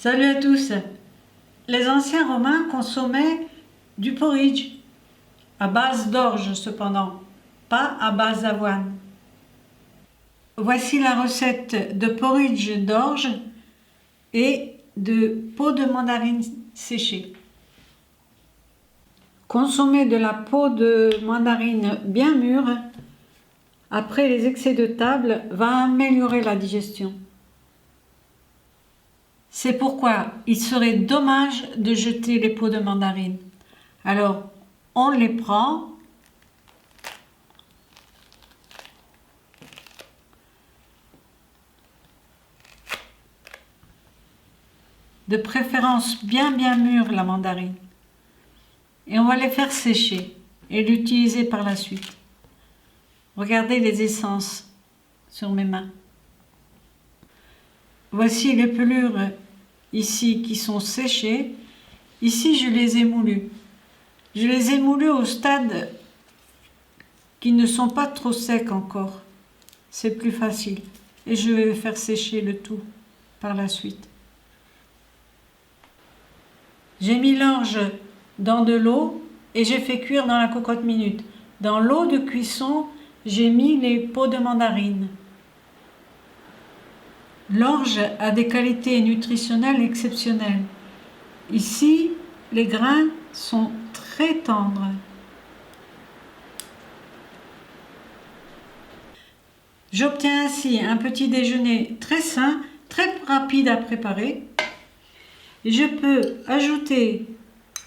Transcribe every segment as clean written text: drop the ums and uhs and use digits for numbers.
Salut à tous. Les anciens Romains consommaient du porridge, à base d'orge cependant, pas à base d'avoine. Voici la recette de porridge d'orge et de peau de mandarine séchée. Consommer de la peau de mandarine bien mûre après les excès de table va améliorer la digestion. C'est pourquoi il serait dommage de jeter les peaux de mandarine. Alors, on les prend, de préférence bien mûre la mandarine, et on va les faire sécher et l'utiliser par la suite. Regardez les essences sur mes mains. Voici les pelures ici qui sont séchées. Ici, je les ai moulues. Je les ai moulues au stade qui ne sont pas trop secs encore. C'est plus facile. Et je vais faire sécher le tout par la suite. J'ai mis l'orge dans de l'eau et j'ai fait cuire dans la cocotte minute. Dans l'eau de cuisson, j'ai mis les peaux de mandarine. L'orge a des qualités nutritionnelles exceptionnelles. Ici, les grains sont très tendres. J'obtiens ainsi un petit déjeuner très sain, très rapide à préparer. Et je peux ajouter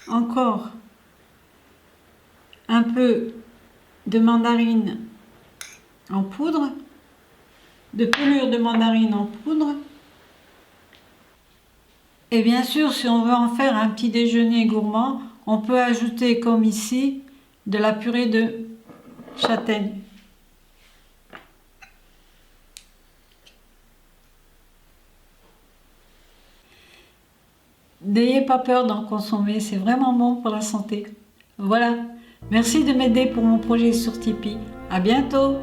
encore un peu de mandarine en poudre, de pelure de mandarine en poudre. Et bien sûr, si on veut en faire un petit déjeuner gourmand, on peut ajouter, comme ici, de la purée de châtaigne. N'ayez pas peur d'en consommer, c'est vraiment bon pour la santé. Voilà, merci de m'aider pour mon projet sur Tipeee. À bientôt!